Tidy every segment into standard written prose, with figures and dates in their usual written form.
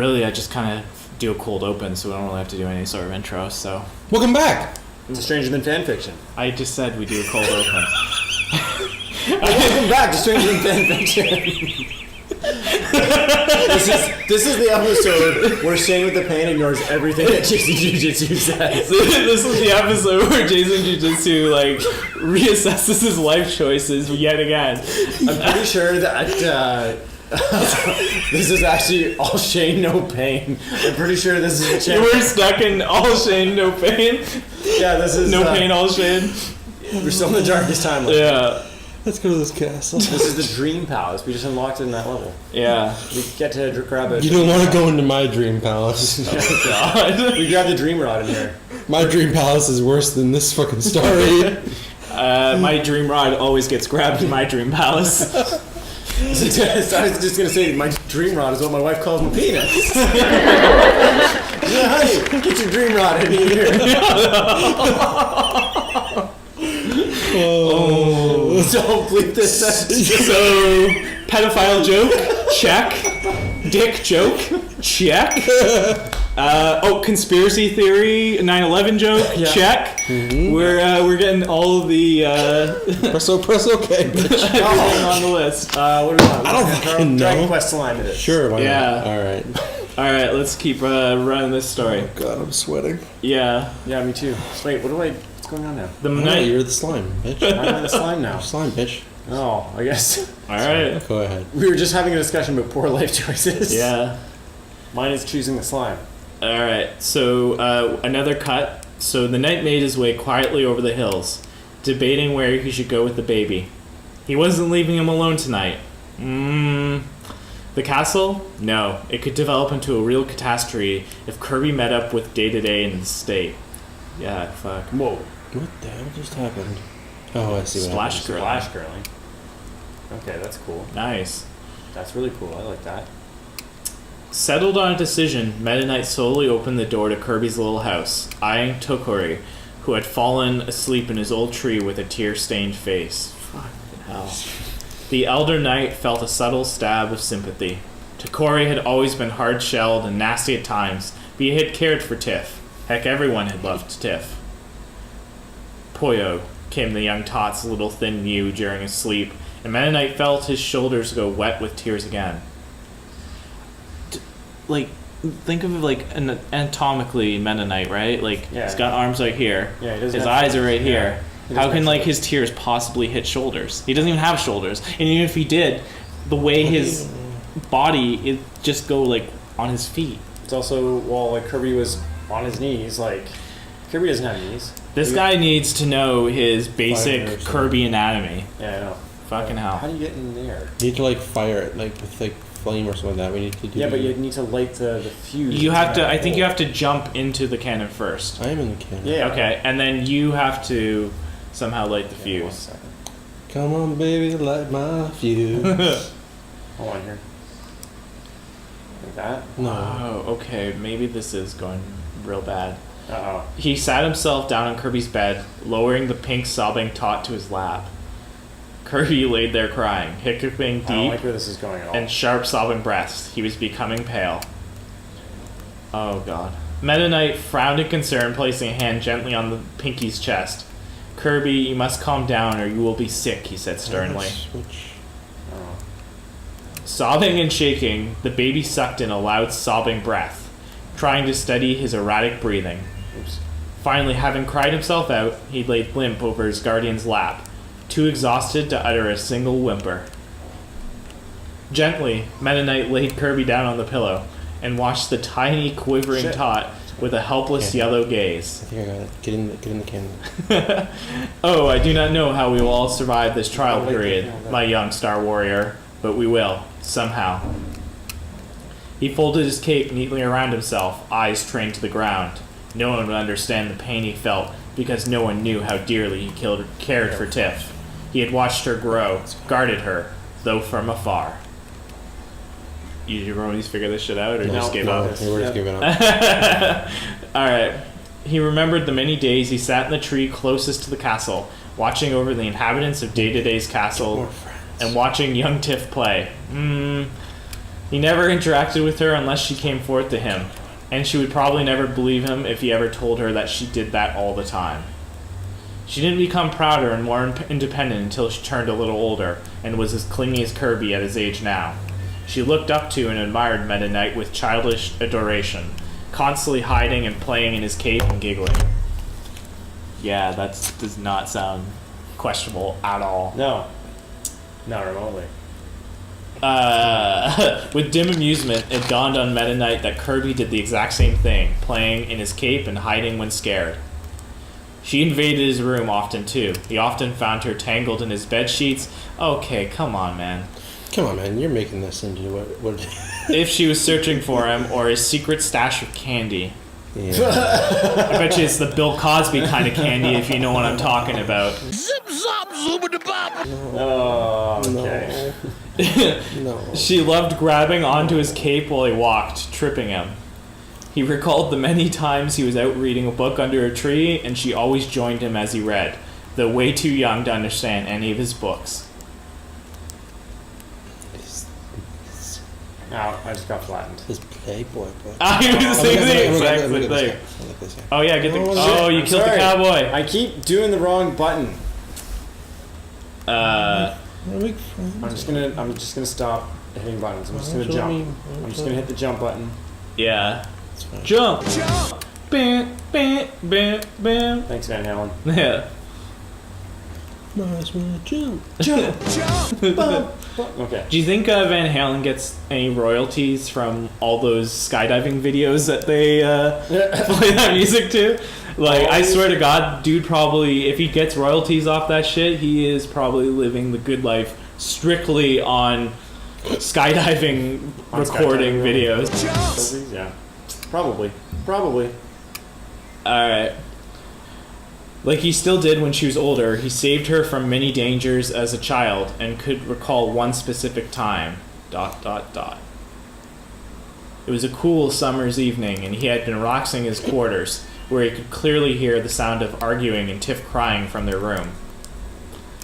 really, I just kind of do a cold open, so we don't really have to do any sort of intro. So welcome back. It's Stranger Than Fanfiction. I just said we do a cold open. Welcome back to Stranger Than Fanfiction. This is the episode where Shane with the Pain ignores everything that Jason Jiu-Jitsu says. This is the episode where Jason Jiu-Jitsu reassesses his life choices yet again. I'm pretty sure that this is actually all Shane, no pain. I'm pretty sure this is a channel. We're stuck in all Shane, no pain. Yeah, this is no pain, all Shane. We're still in the darkest timeline. Yeah. Let's go to this castle. This is the Dream Palace. We just unlocked it in that level. Yeah. We get to grab it. You don't want to go into my dream palace. Oh, God. We grab the Dream Rod in here. My dream palace is worse than this fucking story. My dream rod always gets grabbed in my dream palace. I was just going to say, my Dream Rod is what my wife calls my penis. Yeah, honey, get your Dream Rod in here. Oh. Don't bleep this. So, pedophile joke, check. Dick joke, check. Conspiracy theory, 9/11 joke, yeah. check. Mm-hmm. We're getting all of the press okay, bitch. everything on the list. What are we on? I don't fucking know. Dragon Quest Slime it is. Sure, why Yeah. not? All right, let's keep running this story. Oh God, I'm sweating. Yeah, me too. Wait, what's going on now? You're the slime, bitch. I'm the slime now. You're slime, bitch. Oh, I guess. All right. Go ahead. We were just having a discussion about poor life choices. Yeah. Mine is choosing the slime. All right. So another cut. So the knight made his way quietly over the hills, debating where he should go with the baby. He wasn't leaving him alone tonight. The castle? No. It could develop into a real catastrophe if Kirby met up with Day-to-Day in the state. Yeah, fuck. Whoa. What the hell just happened? Oh, I see what Splash happened. girl. Splash girling. Okay, that's cool. Nice. That's really cool. I like that. Settled on a decision, Meta Knight slowly opened the door to Kirby's little house, eyeing Tokori, who had fallen asleep in his old tree with a tear-stained face. Fucking hell. The elder knight felt a subtle stab of sympathy. Tokori had always been hard-shelled and nasty at times, but he had cared for Tiff. Heck, everyone had loved Tiff. Poyo, came the young tot's little thin mew during his sleep, and Meta Knight felt his shoulders go wet with tears again. Think of an anatomically Mennonite, right? Yeah. He's got arms right here. Yeah, he doesn't his have eyes are right here. He How doesn't can have his tears possibly hit shoulders? He doesn't even have shoulders. And even if he did, the way his body it just go on his feet. It's also while Kirby was on his knees, Kirby doesn't have knees. This guy needs to know his basic Kirby anatomy. Yeah, I know. Fucking hell. How do you get in there? You need to fire it with flame or something like that. We need to do. Yeah, but you need to light the fuse. You have to. I think you have to jump into the cannon first. I am in the cannon. Yeah. Okay, and then you have to somehow light the fuse. 1 second. Come on, baby, light my fuse. Hold on here. Like that? No. Oh, okay. Maybe this is going real bad. Uh-oh. He sat himself down on Kirby's bed, lowering the pink sobbing tot to his lap. Kirby laid there crying, hiccuping I don't deep like where this is going at all. and sharp sobbing breaths. He was becoming pale. Oh, God. Meta Knight frowned in concern, placing a hand gently on the Pinky's chest. Kirby, you must calm down or you will be sick, he said sternly. Oh. Sobbing and shaking, the baby sucked in a loud sobbing breath, trying to steady his erratic breathing. Oops. Finally, having cried himself out, he lay limp over his guardian's lap, too exhausted to utter a single whimper. Gently, Meta Knight laid Kirby down on the pillow and watched the tiny, quivering tot with a helpless yellow gaze. I think I got it. Get in the cannon. Oh, I do not know how we will all survive this trial period, my young star warrior, but we will, somehow. He folded his cape neatly around himself, eyes trained to the ground. No one would understand the pain he felt, because no one knew how dearly he cared for Tiff. He had watched her grow, guarded her, though from afar. You Ronies figure this shit out, or just gave up? We're just giving up. Alright. He remembered the many days he sat in the tree closest to the castle, watching over the inhabitants of Day-to-Day's castle, and watching young Tiff play. He never interacted with her unless she came forth to him, and she would probably never believe him if he ever told her that she did that all the time. She didn't become prouder and more independent until she turned a little older and was as clingy as Kirby at his age now. She looked up to and admired Meta Knight with childish adoration, constantly hiding and playing in his cape and giggling. Yeah, that does not sound questionable at all. No. Not remotely. With dim amusement, it dawned on Meta Knight that Kirby did the exact same thing, playing in his cape and hiding when scared. She invaded his room often too. He often found her tangled in his bed sheets. Okay, come on, man. Come on, man. You're making this into what If she was searching for him, or his secret stash of candy. Yeah. I bet you it's the Bill Cosby kind of candy, if you know what I'm talking about. Zip zop zoobity-bop. Oh, okay. No. She loved grabbing onto his cape while he walked, tripping him. He recalled the many times he was out reading a book under a tree, and she always joined him as he read, though way too young to understand any of his books. Ow, I just got flattened. His Playboy book. I was the same thing, exact same thing. Oh yeah, get the. Oh, you I'm killed the sorry. cowboy. I keep doing the wrong button. Uh, I'm just gonna stop hitting buttons. I'm just gonna jump. I'm just gonna hit the jump button. yeah. Jump. Bam, bam, bam, bam. Thanks, Van Halen. Yeah. Might as well jump. Okay. Do you think Van Halen gets any royalties from all those skydiving videos that they play that music to? Like, I swear to God, dude probably, if he gets royalties off that shit, he is probably living the good life strictly on skydiving recording videos. Yeah. Probably. Alright. Like he still did when she was older, he saved her from many dangers as a child and could recall one specific time. ... It was a cool summer's evening, and he had been relaxing his quarters, where he could clearly hear the sound of arguing and Tiff crying from their room.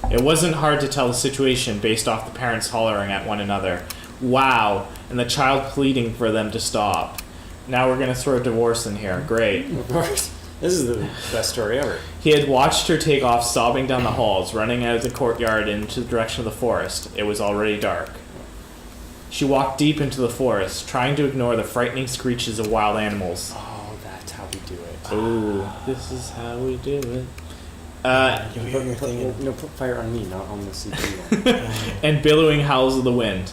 It wasn't hard to tell the situation based off the parents hollering at one another, "Wow," and the child pleading for them to stop. Now we're gonna throw divorce in here. Great. Of course. This is the best story ever. He had watched her take off sobbing down the halls, running out of the courtyard into the direction of the forest. It was already dark. She walked deep into the forest, trying to ignore the frightening screeches of wild animals. Oh, that's how we do it. Ooh, this is how we do it. You hear your thing. Put fire on me, not on the CPU. And billowing howls of the wind.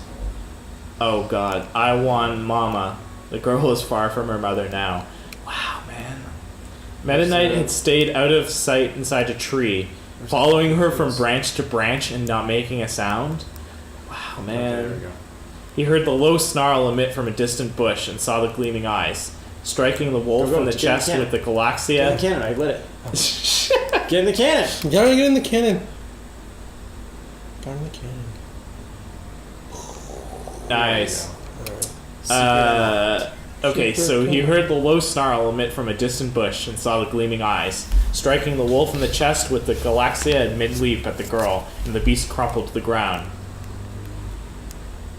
Oh God, I won Mama. The girl is far from her mother now. Wow, man. Meta Knight had stayed out of sight inside a tree, following her from branch to branch and not making a sound. Wow, man. There we go. He heard the low snarl emit from a distant bush and saw the gleaming eyes, striking the wolf Go, in the get in the chest cannon. with the Get in the Galaxia. cannon, I lit it. Get in the cannon! You gotta get in the cannon. Get in the cannon. Nice. Alright. Okay, so he heard the low snarl emit from a distant bush and saw the gleaming eyes, striking the wolf in the chest with the Galaxia at mid-leap at the girl, and the beast crumpled to the ground.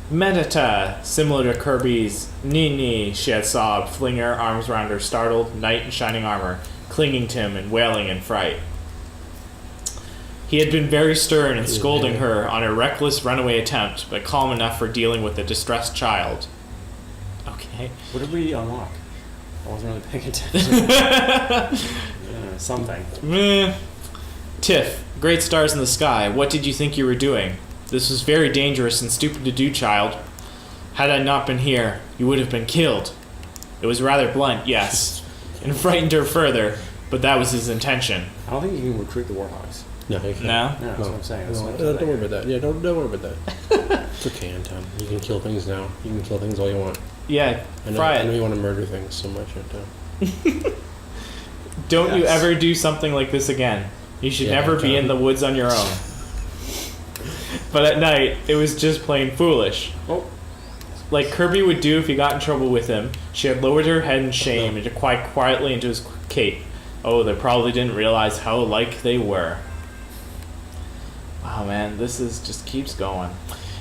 Medita, similar to Kirby's Nini, she had sobbed, flinging her arms around her startled knight in shining armor, clinging to him and wailing in fright. He had been very stern in scolding her on her reckless runaway attempt, but calm enough for dealing with a distressed child. Okay. What did we unlock? I wasn't really paying attention. Something. Meh. Tiff, great stars in the sky, what did you think you were doing? This was very dangerous and stupid to do, child. Had I not been here, you would have been killed. It was rather blunt, yes, and frightened her further, but that was his intention. I don't think you can recruit the Warhogs. No, you can't. No? No, that's what I'm saying. That's No, what don't worry about that. Yeah, don't worry about that. It's okay, Anton. You can kill things now. You can kill things all you want. Yeah, I know, fry I know it. you want to murder things so much, Anton. Don't you Yes. ever do something like this again. You should Yeah, never be John. in the woods on your own. But at night, it was just plain foolish. Oh. Like Kirby would do if he got in trouble with him, she had lowered her head in shame and quite quietly into his cape. Oh, they probably didn't realize how alike they were. Wow, man, this is just keeps going.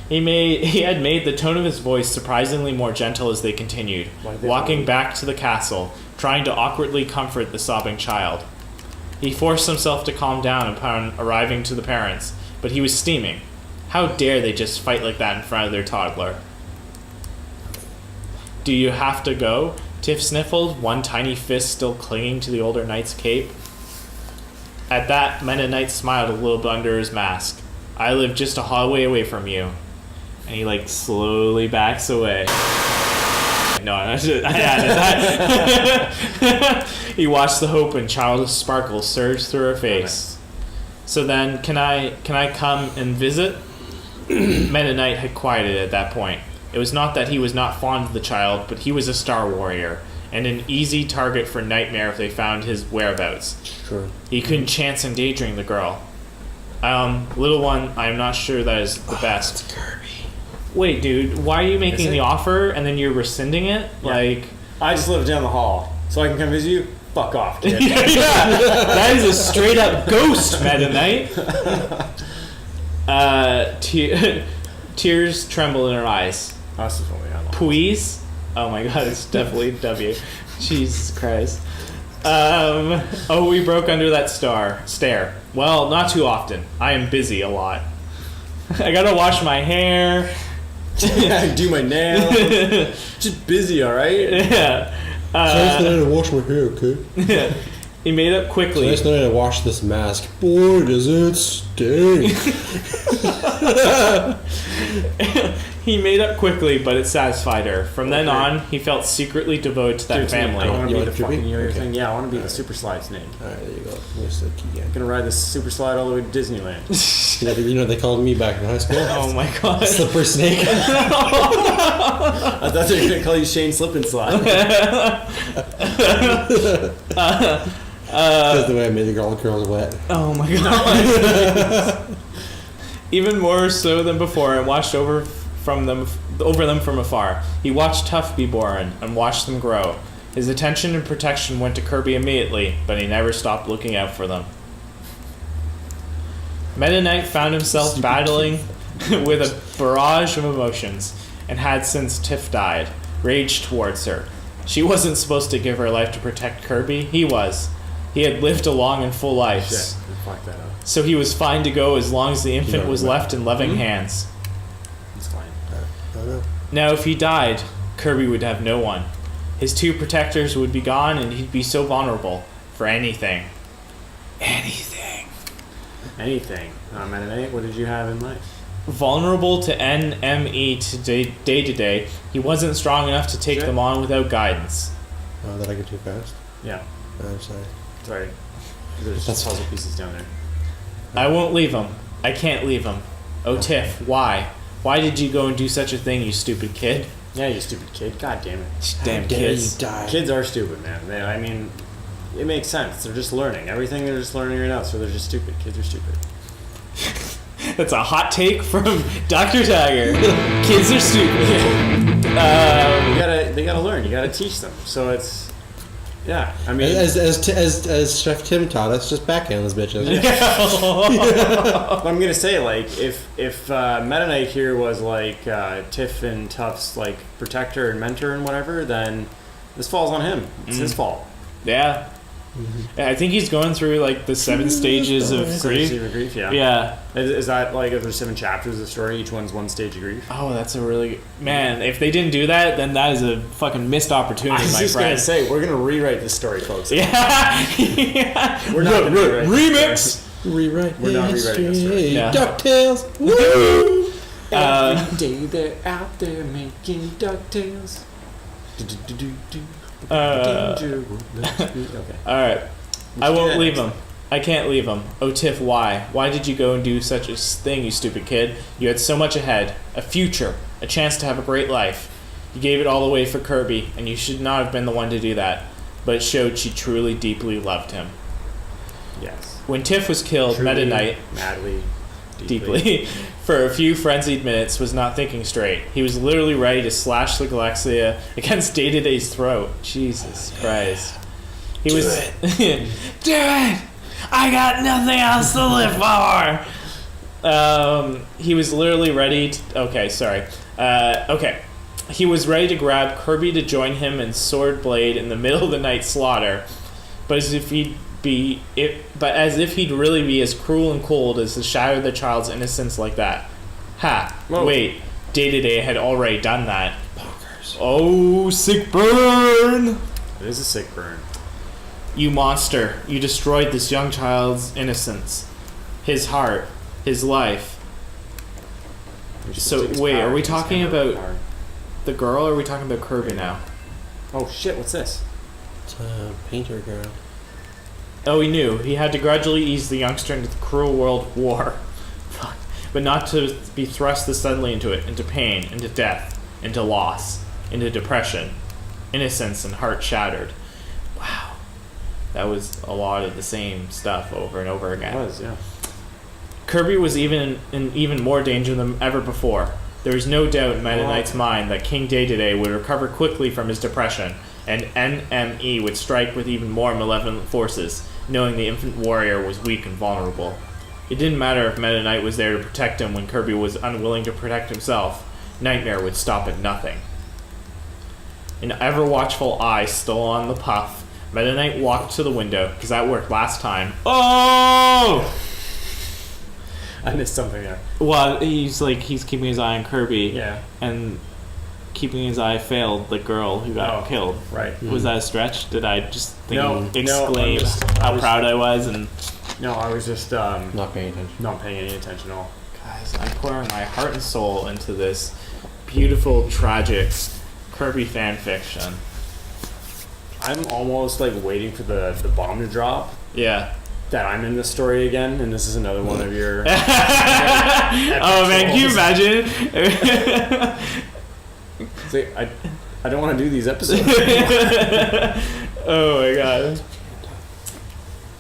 He had made the tone of his voice surprisingly more gentle as they continued, walking back to the castle, trying to awkwardly comfort the sobbing child. He forced himself to calm down upon arriving to the parents, but he was steaming. How dare they just fight like that in front of their toddler? Do you have to go? Tiff sniffled, one tiny fist still clinging to the older knight's cape. At that, Meta Knight smiled a little bit under his mask. I live just a hallway away from you. And he, like, slowly backs away. No, I added that. He watched the hope and childish sparkle surge through her face. So then, can I come and visit? Meta Knight had quieted at that point. It was not that he was not fond of the child, but he was a star warrior, and an easy target for nightmare if they found his whereabouts. Sure. He couldn't chance endangering the girl. Little one, I am not sure that is the best. It's Kirby. Wait, dude, why are you making the offer and then you're rescinding it? Yeah. Like, I just live down the hall, so I can come visit you? Fuck off, kid. yeah, that is a straight up ghost, Meta Knight. Tears tremble in her eyes. Us is what we have. Please? Oh my god, it's definitely W. Jesus Christ. We broke under that stare. Well, not too often. I am busy a lot. I gotta wash my hair. Do my nails. Just busy, alright? Yeah. Last night I washed my hair, okay? Yeah. He made up quickly. Last night I washed this mask. Boy, does it stink. He made up quickly, but it satisfied her. From then on, he felt secretly devoted to that Dude, family. I want to You be the want Kirby? fucking yo-yo Okay. thing. Yeah, I want to be the super slide snake. Alright, there you go. Here's the key again. Gonna ride this super slide all the way to Disneyland. You know what they called me back in high school? Oh my god. Slipper snake. I thought they were gonna call you Shane Slip and Slide. That's the way I made the girls wet. Oh my god. Even more so than before, and watched over them from afar. He watched Tuff be born and watched them grow. His attention and protection went to Kirby immediately, but he never stopped looking out for them. Meta Knight found himself battling with a barrage of emotions, and had since Tiff died, raged towards her. She wasn't supposed to give her life to protect Kirby. He was. He had lived a long and full life. Shit, fuck that up. So he was fine to go as long as the infant was left in loving hands. It's fine. I know. Now, if he died, Kirby would have no one. His two protectors would be gone, and he'd be so vulnerable for anything. Anything. Anything. Meta Knight, what did you have in life? Vulnerable to NME to day to day, he wasn't strong enough to take them on without guidance. Oh, did I go too fast? Yeah. I'm sorry. Sorry. There's That's puzzle pieces down there. I won't leave him. I can't leave him. Oh, Tiff, why? Why did you go and do such a thing, you stupid kid? Yeah, you stupid kid. God damn it. Damn How dare kids. you die. Kids are stupid, man. I mean, it makes sense. They're just learning. Everything they're just learning right now, so they're just stupid. Kids are stupid. That's a hot take from Dr. Tiger. Kids are stupid. They gotta learn. You gotta teach them. So it's, yeah. I mean, As Chef Tim taught us, just backhand those bitches. I'm gonna say, like, if Meta Knight here was like Tiff and Tuff's like protector and mentor and whatever, then this falls on him. It's his fault. Yeah. I think he's going through like the 7 stages of grief. Stage of grief, yeah. Yeah. Is that like if there's 7 chapters of the story, each one's one stage of grief? Oh, that's a really man. If they didn't do that, then that is a fucking missed opportunity, I was my just friend. gonna say we're gonna rewrite this story, folks. Yeah. Yeah. We're not gonna rewrite this Remix. Rewrite We're not rewriting this story. Yeah. DuckTales. Woo! Every day they're out there making DuckTales. Okay. Alright. I won't leave him. I can't leave him. Oh, Tiff, why? Why did you go and do such a thing, you stupid kid? You had so much ahead. A future. A chance to have a great life. You gave it all away for Kirby, and you should not have been the one to do that. But it showed she truly, deeply loved him. Yes. When Tiff was killed, Truly, Meta Knight, madly, deeply, for a few frenzied minutes, was not thinking straight. He was literally ready to slash the Galaxia against Day-to-Day's throat. Jesus Christ. He was... Do it! I got nothing else to live for! He was literally ready to... Okay, sorry. Okay. He was ready to grab Kirby to join him in sword blade in the middle of the night slaughter, but as if he'd really be as cruel and cold as to shatter the child's innocence like that. Ha! Whoa. Wait, Day-to-Day had already done that. Bonkers. Oh, sick burn! It is a sick burn. You monster! You destroyed this young child's innocence, his heart, his life. So wait, are we talking about the girl, or are we talking about Kirby now? Oh shit! What's this? It's a painter girl. Oh, he knew. He had to gradually ease the youngster into the cruel world of war. Fuck. But not to be thrust this suddenly into it, into pain, into death, into loss, into depression, innocence and heart shattered. Wow. That was a lot of the same stuff over and over again. It was, yeah. Kirby was in even more danger than ever before. There was no doubt in Meta Knight's mind that King Day-to-Day would recover quickly from his depression, and NME would strike with even more malevolent forces, knowing the infant warrior was weak and vulnerable. It didn't matter if Meta Knight was there to protect him when Kirby was unwilling to protect himself. Nightmare would stop at nothing. An ever-watchful eye still on the puff, Meta Knight walked to the window, because that worked last time. Oh! I missed something there. Well, he's keeping his eye on Kirby. Yeah. And keeping his eye failed the girl who got killed. Right. Was that a stretch? Did I just I exclaim was how proud I was? And No, I was just Not paying attention. not paying any attention at all. guys, I'm pouring my heart and soul into this beautiful, tragic Kirby fan fiction. I'm almost like waiting for the bomb to drop. Yeah. That I'm in this story again, and this is another one of your. Oh man, can you imagine? See, I don't want to do these episodes. Oh my god.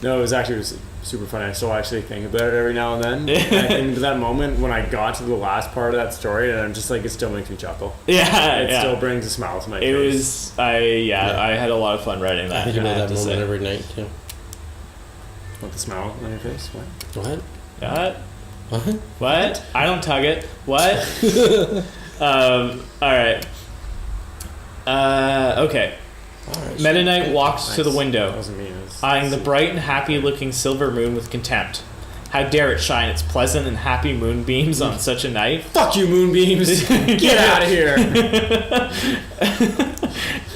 No, it was super funny. I still actually think about it every now and then. And I think to that moment when I got to the last part of that story, and I'm just like, it still makes me chuckle. Yeah, It still brings a smile to my face. I had a lot of fun writing that. I think I about have that to moment say. every night too. Want the smile on your face? What? What? What? What? What? I don't tug it. What? Alright. Okay. Alright. Meta Knight walked to the That window, wasn't me. It was eyeing the bright and happy-looking silver moon with contempt. How dare it shine its pleasant and happy moonbeams on such a night? Fuck you, moonbeams! Get out of here!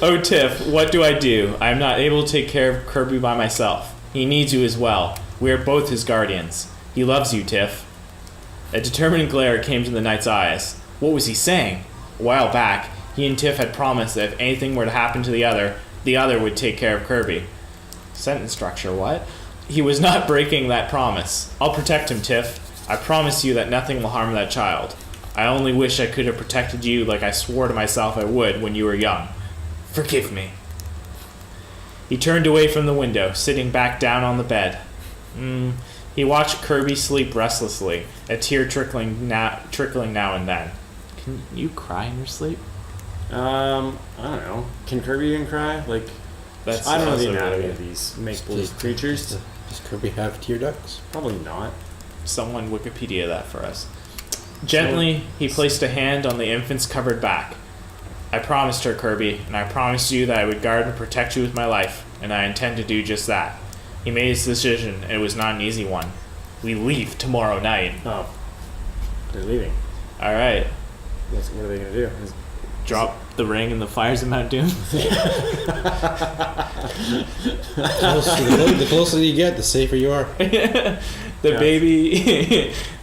Oh, Tiff, what do I do? I am not able to take care of Kirby by myself. He needs you as well. We are both his guardians. He loves you, Tiff. A determined glare came to the knight's eyes. What was he saying? A while back, he and Tiff had promised that if anything were to happen to the other would take care of Kirby. Sentence structure, what? He was not breaking that promise. I'll protect him, Tiff. I promise you that nothing will harm that child. I only wish I could have protected you like I swore to myself I would when you were young. Forgive me. He turned away from the window, sitting back down on the bed. He watched Kirby sleep restlessly, a tear trickling now and then. Can you cry in your sleep? I don't know. Can Kirby even cry? Like, That's I don't know the also anatomy really- of these make-believe creatures. Does Kirby have tear ducts? Probably not. Someone Wikipedia that for us. Gently, he placed a hand on the infant's covered back. I promised her, Kirby, and I promised you that I would guard and protect you with my life, and I intend to do just that. He made his decision, and it was not an easy one. We leave tomorrow night. Oh. They're leaving. Alright. What are they going to do? Drop the ring in the fires of Mount Doom. The closer you get, the safer you are. The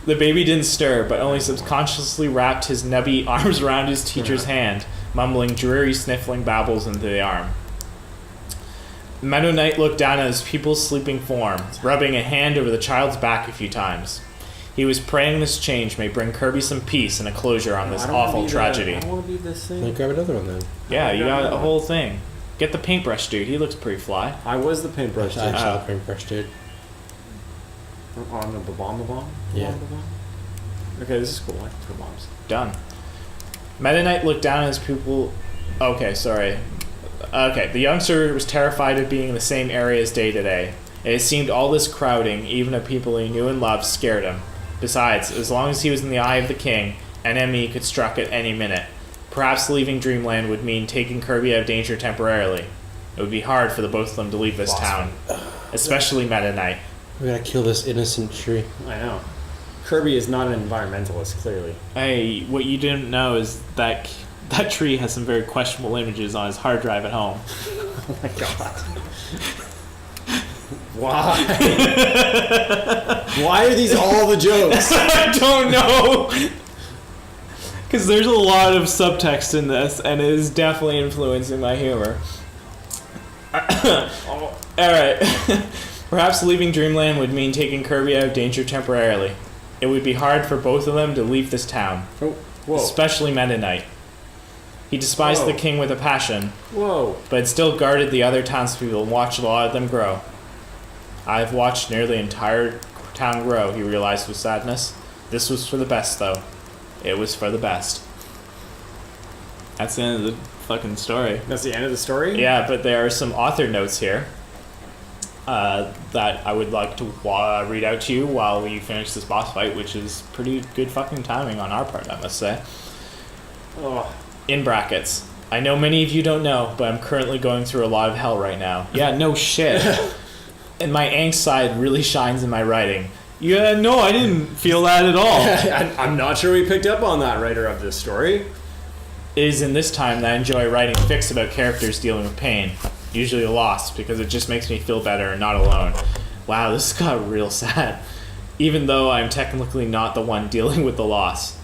baby didn't stir, but only subconsciously wrapped his nubby arms around his teacher's hand, mumbling dreary sniffling babbles into the arm. Meta Knight looked down at his pupil's sleeping form, rubbing a hand over the child's back a few times. He was praying this change may bring Kirby some peace and a closure on this awful tragedy. I don't want to be this thing. Then grab another one then. Yeah, you got a whole thing. Get the paintbrush dude, he looks pretty fly. I was the paintbrush. I dude. saw the paintbrush dude. On the bomb? Yeah. Okay, this is cool. I like bombs. Done. Meta Knight looked down at his pupil. Okay, sorry. Okay, the youngster was terrified of being in the same area as Day-to-Day. It seemed all this crowding, even of people he knew and loved, scared him. Besides, as long as he was in the eye of the king, an enemy could strike at any minute. Perhaps leaving Dreamland would mean taking Kirby out of danger temporarily. It would be hard for the both of them to leave this town, especially Meta Knight. We gotta kill this innocent tree. I know. Kirby is not an environmentalist, clearly. Hey, what you didn't know is that that tree has some very questionable images on his hard drive at home. Oh my god. Why? Why are these all the jokes? I don't know. Because there's a lot of subtext in this, and it is definitely influencing my humor. Alright. Perhaps leaving Dreamland would mean taking Kirby out of danger temporarily. It would be hard for both of them to leave this town. Oh, whoa. Especially Meta Knight. He despised the king with a passion, Whoa. but still guarded the other townspeople and watched a lot of them grow. I've watched nearly the entire town grow, he realized with sadness. This was for the best, though. It was for the best. That's the end of the fucking story. That's the end of the story? Yeah, but there are some author notes here that I would like to read out to you while we finish this boss fight, which is pretty good fucking timing on our part, I must say. Oh. In brackets. I know many of you don't know, but I'm currently going through a lot of hell right now. Yeah, no shit. And my angst side really shines in my writing. Yeah, no, I didn't feel that at all. I'm not sure we picked up on that, writer of this story. It is in this time that I enjoy writing fics about characters dealing with pain, usually a loss, because it just makes me feel better and not alone. Wow, this got real sad. Even though I'm technically not the one dealing with the loss.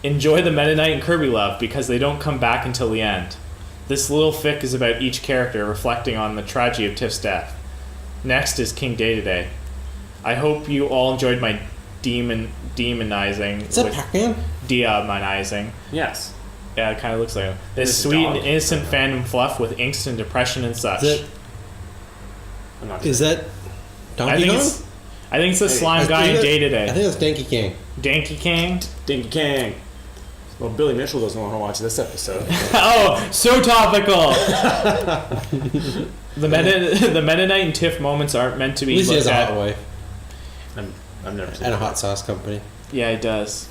Enjoy the Meta Knight and Kirby love, because they don't come back until the end. This little fic is about each character reflecting on the tragedy of Tiff's death. Next is King Day-to-Day. I hope you all enjoyed my demonizing. Is that Pac-Man? Demonizing. Yes. Yeah, it kind of looks like him. This It's a sweet dog. and innocent fandom fluff with angst and depression and such. I'm not Is that I Donkey think Kong? it's the slime guy in I Day-to-Day. think that's Donkey King. Danky King. Dinky Kang. Well, Billy Mitchell doesn't want to watch this episode. Oh, so topical. The Meta Knight and Tiff moments aren't meant to At be least he has looked a at. hot wife I've never seen and a that. hot sauce company. Yeah, it does.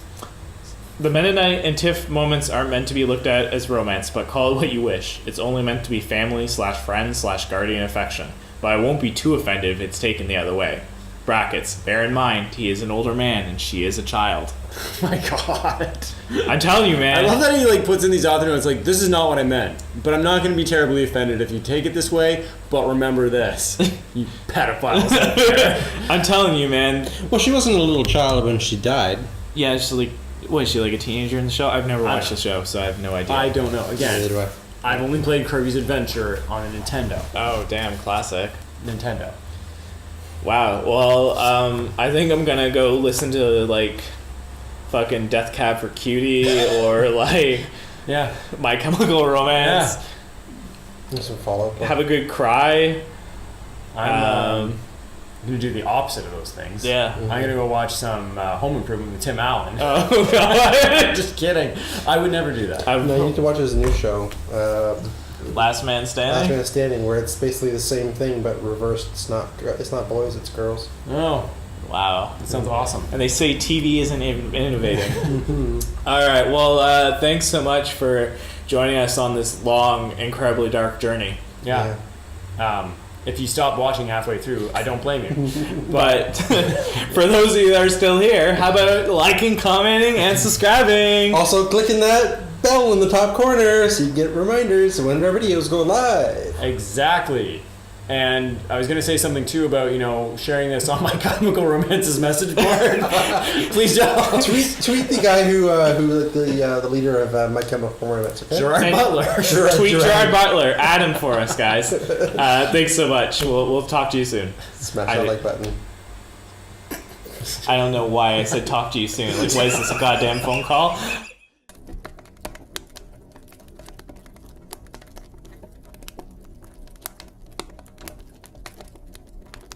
The Meta Knight and Tiff moments aren't meant to be looked at as romance, but call it what you wish. It's only meant to be family / friend / guardian affection. But I won't be too offended if it's taken the other way. Brackets. Bear in mind, he is an older man and she is a child. Oh my god. I'm telling you, man. I love that he like puts in these author notes like, this is not what I meant, but I'm not going to be terribly offended if you take it this way, but remember this. You pedophiles out there. I'm telling you, man. Well, she wasn't a little child when she died. Yeah, she's like, what, is she like a teenager in the show? I've never watched the show, so I have no idea. I don't know. Neither do Again, I. I've only played Kirby's Adventure on a Nintendo. Oh, damn, classic. Nintendo. Wow. Well, I think I'm gonna go listen to like fucking Death Cab for Cutie or like Yeah. My Chemical Romance. Yeah. There's some Fallout. Have a good cry. I'm going to do the opposite of those things. Yeah. I'm going to go watch some Home Improvement with Tim Allen. Oh god. Just kidding. I would never do that. No, you need to watch his new show, Last Man Last Standing. Man Standing, where it's basically the same thing but reversed. It's not boys, it's girls. Oh, Wow. that sounds awesome. And they say TV isn't even innovating. All right. Well, thanks so much for joining us on this long, incredibly dark journey. Yeah. If you stop watching halfway through, I don't blame you. But for those of you that are still here, how about liking, commenting, and subscribing? Also, clicking that bell in the top corner so you get reminders when our videos go live. Exactly. And I was going to say something too about, sharing this on my Chemical Romances message board. Please don't. Tweet the guy who the leader of My Chemical Romance. Okay? Gerard And Butler. Tweet Gerard Butler. Add him for us, guys. Thanks so much. We'll talk to you soon. Smash that like button. I don't know why I said talk to you soon. Like, what is this, a goddamn phone call?